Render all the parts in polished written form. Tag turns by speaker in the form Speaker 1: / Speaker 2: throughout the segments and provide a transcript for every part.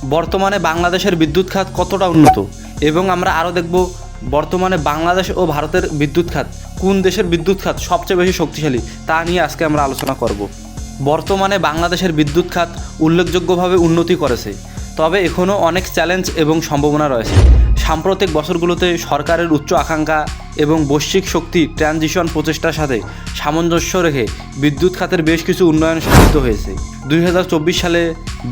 Speaker 1: বর্তমানে বাংলাদেশের বিদ্যুৎ খাত কতটা উন্নত, এবং আমরা আরও দেখব বর্তমানে বাংলাদেশ ও ভারতের বিদ্যুৎ খাত, কোন দেশের বিদ্যুৎ খাত সবচেয়ে বেশি শক্তিশালী তা নিয়ে আজকে আমরা আলোচনা করব। বর্তমানে বাংলাদেশের বিদ্যুৎ খাত উল্লেখযোগ্যভাবে উন্নতি করেছে, তবে এখনও অনেক চ্যালেঞ্জ এবং সম্ভাবনা রয়েছে। সাম্প্রতিক বছরগুলোতে সরকারের উচ্চ আকাঙ্ক্ষা এবং বৈশ্বিক শক্তি ট্রানজিশন প্রচেষ্টার সাথে সামঞ্জস্য রেখে বিদ্যুৎ খাতের বেশ কিছু উন্নয়ন সাধিত হয়েছে। 2024 সালে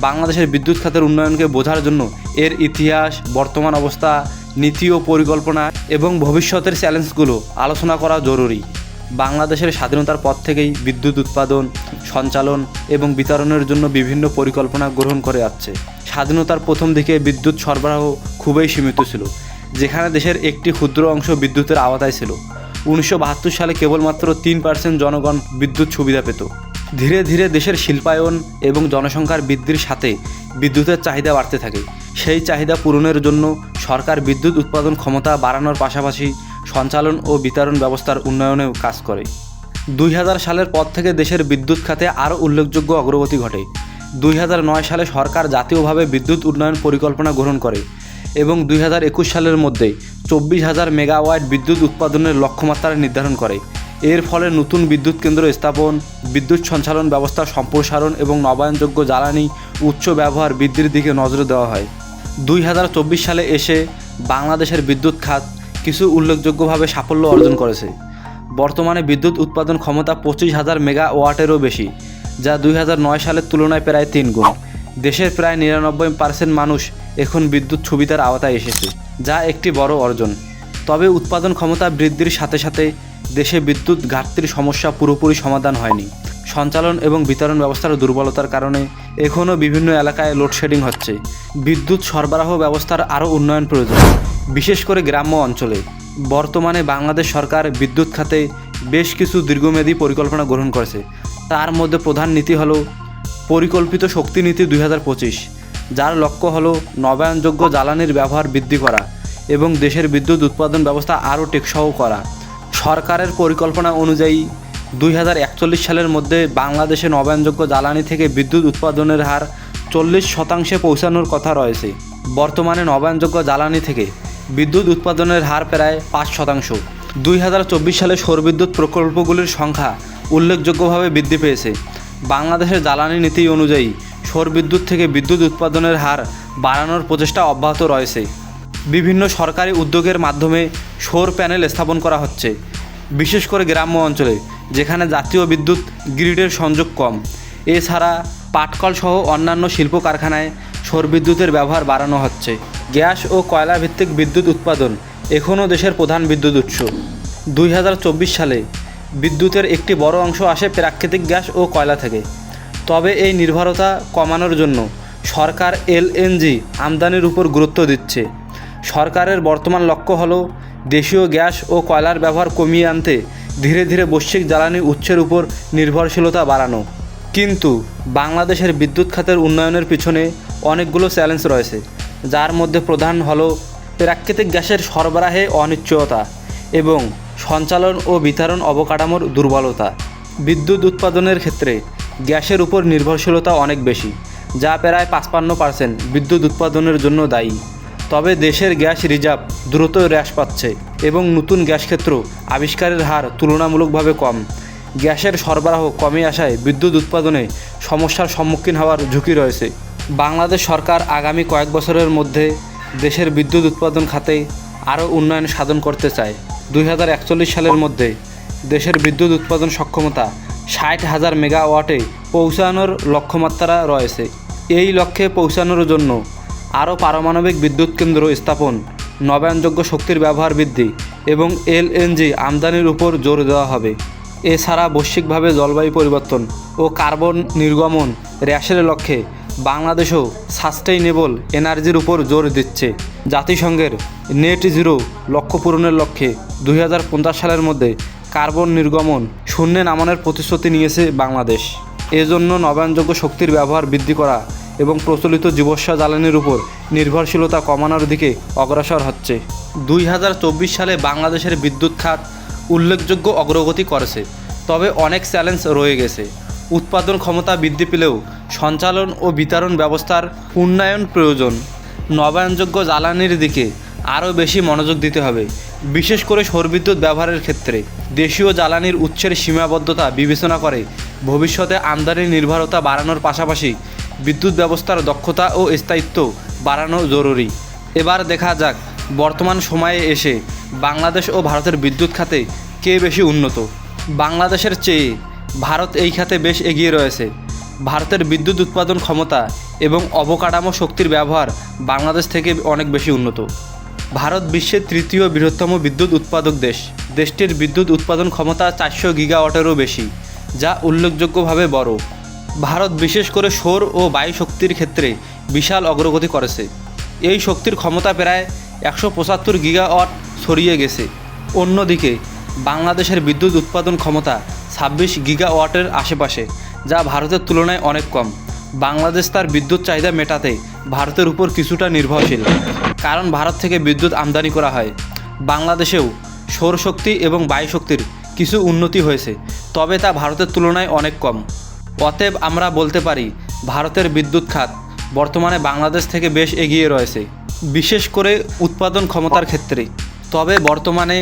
Speaker 1: বাংলাদেশের বিদ্যুৎ খাতের উন্নয়নকে বোঝার জন্য এর ইতিহাস, বর্তমান অবস্থা, নীতি ও পরিকল্পনা এবং ভবিষ্যতের চ্যালেঞ্জগুলো আলোচনা করা জরুরি। বাংলাদেশের স্বাধীনতার পর থেকেই বিদ্যুৎ উৎপাদন, সঞ্চালন এবং বিতরণের জন্য বিভিন্ন পরিকল্পনা গ্রহণ করে আসছে। স্বাধীনতার প্রথম দিকে বিদ্যুৎ সরবরাহ খুবই সীমিত ছিল, যেখানে দেশের একটি ক্ষুদ্র অংশ বিদ্যুতের আওতায় ছিল। 1972 সালে কেবলমাত্র 3% জনগণ বিদ্যুৎ সুবিধা পেত। ধীরে ধীরে দেশের শিল্পায়ন এবং জনসংখ্যার বৃদ্ধির সাথে বিদ্যুতের চাহিদা বাড়তে থাকে। সেই চাহিদা পূরণের জন্য সরকার বিদ্যুৎ উৎপাদন ক্ষমতা বাড়ানোর পাশাপাশি সঞ্চালন ও বিতরণ ব্যবস্থার উন্নয়নেও কাজ করে। 2000 সালের পর থেকে দেশের বিদ্যুৎ খাতে আরও উল্লেখযোগ্য অগ্রগতি ঘটে। 2009 সালে সরকার জাতীয়ভাবে বিদ্যুৎ উন্নয়ন পরিকল্পনা গ্রহণ করে এবং 2021 সালের মধ্যে 24,000 মেগাওয়াট বিদ্যুৎ উৎপাদনের লক্ষ্যমাত্রা নির্ধারণ করে। এর ফলে নতুন বিদ্যুৎ কেন্দ্র স্থাপন, বিদ্যুৎ সঞ্চালন ব্যবস্থা সম্প্রসারণ এবং নবায়নযোগ্য জ্বালানি উচ্চ ব্যবহার বৃদ্ধির দিকে নজর দেওয়া হয়। 2024 সালে এসে বাংলাদেশের বিদ্যুৎ খাত কিছু উল্লেখযোগ্যভাবে সাফল্য অর্জন করেছে। বর্তমানে বিদ্যুৎ উৎপাদন ক্ষমতা 25,000 মেগাওয়াটেরও বেশি, যা 2009 সালের তুলনায় প্রায় 3 গুণ। দেশের প্রায় 99% মানুষ এখন বিদ্যুৎ সুবিধার আওতায় এসেছে, যা একটি বড় অর্জন। তবে উৎপাদন ক্ষমতা বৃদ্ধির সাথে সাথে দেশে বিদ্যুৎ ঘাটতির সমস্যা পুরোপুরি সমাধান হয়নি। সঞ্চালন এবং বিতরণ ব্যবস্থার দুর্বলতার কারণে এখনও বিভিন্ন এলাকায় লোডশেডিং হচ্ছে। বিদ্যুৎ সরবরাহ ব্যবস্থার আরও উন্নয়ন প্রয়োজন, বিশেষ করে গ্রাম্য অঞ্চলে। বর্তমানে বাংলাদেশ সরকার বিদ্যুৎ খাতে বেশ কিছু দীর্ঘমেয়াদী পরিকল্পনা গ্রহণ করেছে। তার মধ্যে প্রধান নীতি হল পরিকল্পিত শক্তি নীতি 2025, যার লক্ষ্য হল নবায়নযোগ্য জ্বালানির ব্যবহার বৃদ্ধি করা এবং দেশের বিদ্যুৎ উৎপাদন ব্যবস্থা আরও টেকসই করা। সরকারের পরিকল্পনা অনুযায়ী 2041 সালের মধ্যে বাংলাদেশে নবায়নযোগ্য জ্বালানি থেকে বিদ্যুৎ উৎপাদনের হার 40% পৌঁছানোর কথা রয়েছে। বর্তমানে নবায়নযোগ্য জ্বালানি থেকে বিদ্যুৎ উৎপাদনের হার প্রায় 5%। 2024 সালে সৌরবিদ্যুৎ প্রকল্পগুলির সংখ্যা উল্লেখযোগ্যভাবে বৃদ্ধি পেয়েছে। বাংলাদেশের জ্বালানি নীতি অনুযায়ী সৌর বিদ্যুৎ থেকে বিদ্যুৎ উৎপাদনের হার বাড়ানোর প্রচেষ্টা অব্যাহত রয়েছে। বিভিন্ন সরকারি উদ্যোগের মাধ্যমে সৌর প্যানেল স্থাপন করা হচ্ছে, বিশেষ করে গ্রাম্য অঞ্চলে যেখানে জাতীয় বিদ্যুৎ গ্রিডের সংযোগ কম। এছাড়া পাটকল সহ অন্যান্য শিল্প কারখানায় সৌর বিদ্যুতের ব্যবহার বাড়ানো হচ্ছে। গ্যাস ও কয়লা ভিত্তিক বিদ্যুৎ উৎপাদন এখনও দেশের প্রধান বিদ্যুৎ উৎস। 2024 সালে বিদ্যুতের একটি বড় অংশ আসে প্রাকৃতিক গ্যাস ও কয়লা থেকে। তবে এই নির্ভরতা কমানোর জন্য সরকার এলএনজি আমদানির উপর গুরুত্ব দিচ্ছে। সরকারের বর্তমান লক্ষ্য হল দেশীয় গ্যাস ও কয়লার ব্যবহার কমিয়ে আনতে ধীরে ধীরে বৈশ্বিক জ্বালানি উৎসের উপর নির্ভরশীলতা বাড়ানো। কিন্তু বাংলাদেশের বিদ্যুৎ খাতের উন্নয়নের পিছনে অনেকগুলো চ্যালেঞ্জ রয়েছে, যার মধ্যে প্রধান হল প্রাকৃতিক গ্যাসের সরবরাহে অনিশ্চয়তা এবং সঞ্চালন ও বিতরণ অবকাঠামোর দুর্বলতা। বিদ্যুৎ উৎপাদনের ক্ষেত্রে গ্যাসের উপর নির্ভরশীলতা অনেক বেশি, যা প্রায় 55% বিদ্যুৎ উৎপাদনের জন্য দায়ী। তবে দেশের গ্যাস রিজার্ভ দ্রুত হ্রাস পাচ্ছে এবং নতুন গ্যাস ক্ষেত্র আবিষ্কারের হার তুলনামূলকভাবে কম। গ্যাসের সরবরাহ কমে আসায় বিদ্যুৎ উৎপাদনে সমস্যার সম্মুখীন হওয়ার ঝুঁকি রয়েছে। বাংলাদেশ সরকার আগামী কয়েক বছরের মধ্যে দেশের বিদ্যুৎ উৎপাদন খাতে আরও উন্নয়ন সাধন করতে চায়। 2041 সালের মধ্যে দেশের বিদ্যুৎ উৎপাদন সক্ষমতা 60,000 মেগাওয়াটে পৌঁছানোর লক্ষ্যমাত্রা রয়েছে। এই লক্ষ্যে পৌঁছানোর জন্য আরও পারমাণবিক বিদ্যুৎ কেন্দ্র স্থাপন, নবায়নযোগ্য শক্তির ব্যবহার বৃদ্ধি এবং এলএনজি আমদানির উপর জোর দেওয়া হবে। এছাড়া বৈশ্বিকভাবে জলবায়ু পরিবর্তন ও কার্বন নির্গমন হ্রাসের লক্ষ্যে বাংলাদেশও সাস্টেইনেবল এনার্জির উপর জোর দিচ্ছে। জাতিসংঘের নেট জিরো লক্ষ্য পূরণের লক্ষ্যে 2050 সালের মধ্যে কার্বন নির্গমন শূন্যে নামানোর প্রতিশ্রুতি নিয়েছে বাংলাদেশ। এজন্য নবায়নযোগ্য শক্তির ব্যবহার বৃদ্ধি করা এবং প্রচলিত জীবাশ্ম জ্বালানির উপর নির্ভরশীলতা কমানোর দিকে অগ্রসর হচ্ছে। 2024 সালে বাংলাদেশের বিদ্যুৎ খাত উল্লেখযোগ্য অগ্রগতি করেছে, তবে অনেক চ্যালেঞ্জ রয়ে গেছে। উৎপাদন ক্ষমতা বৃদ্ধি পেলেও সঞ্চালন ও বিতরণ ব্যবস্থার উন্নয়ন প্রয়োজন। নবায়নযোগ্য জ্বালানির দিকে আরও বেশি মনোযোগ দিতে হবে, বিশেষ করে সৌরবিদ্যুৎ ব্যবহারের ক্ষেত্রে। দেশীয় জ্বালানির উৎসের সীমাবদ্ধতা বিবেচনা করে ভবিষ্যতে আমদানি নির্ভরতা বাড়ানোর পাশাপাশি বিদ্যুৎ ব্যবস্থার দক্ষতা ও স্থায়িত্ব বাড়ানো জরুরি। এবার দেখা যাক বর্তমান সময়ে এসে বাংলাদেশ ও ভারতের বিদ্যুৎ খাতে কে বেশি উন্নত। বাংলাদেশের চেয়ে ভারত এই খাতে বেশ এগিয়ে রয়েছে। ভারতের বিদ্যুৎ উৎপাদন ক্ষমতা এবং অবকাঠামো শক্তির ব্যবহার বাংলাদেশ থেকে অনেক বেশি উন্নত। ভারত বিশ্বের তৃতীয় বৃহত্তম বিদ্যুৎ উৎপাদক দেশ। দেশটির বিদ্যুৎ উৎপাদন ক্ষমতা 400 গিগাওয়াটেরও বেশি, যা উল্লেখযোগ্যভাবে বড়। ভারত বিশেষ করে সৌর ও বায়ু শক্তির ক্ষেত্রে বিশাল অগ্রগতি করেছে। এই শক্তির ক্ষমতা প্রায় 175 গিগাওয়াট ছড়িয়ে গেছে। অন্যদিকে বাংলাদেশের বিদ্যুৎ উৎপাদন ক্ষমতা 26 গিগাওয়াটের আশেপাশে, যা ভারতের তুলনায় অনেক কম। বাংলাদেশ তার বিদ্যুৎ চাহিদা মেটাতে ভারতের উপর কিছুটা নির্ভরশীল, কারণ ভারত থেকে বিদ্যুৎ আমদানি করা হয়। বাংলাদেশেও সৌরশক্তি এবং বায়ু শক্তির কিছু উন্নতি হয়েছে, তবে তা ভারতের তুলনায় অনেক কম। অতএব আমরা বলতে পারি ভারতের বিদ্যুৎ খাত বর্তমানে বাংলাদেশ থেকে বেশ এগিয়ে রয়েছে, বিশেষ করে উৎপাদন ক্ষমতার ক্ষেত্রে। তবে বর্তমানে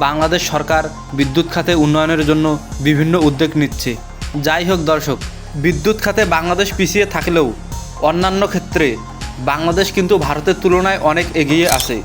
Speaker 1: বাংলাদেশ সরকার বিদ্যুৎ খাতে উন্নয়নের জন্য বিভিন্ন উদ্যোগ নিচ্ছে। যাই হোক দর্শক, বিদ্যুৎ খাতে বাংলাদেশ পিছিয়ে থাকলেও অন্যান্য ক্ষেত্রে বাংলাদেশ কিন্তু ভারতের তুলনায় অনেক এগিয়ে আছে।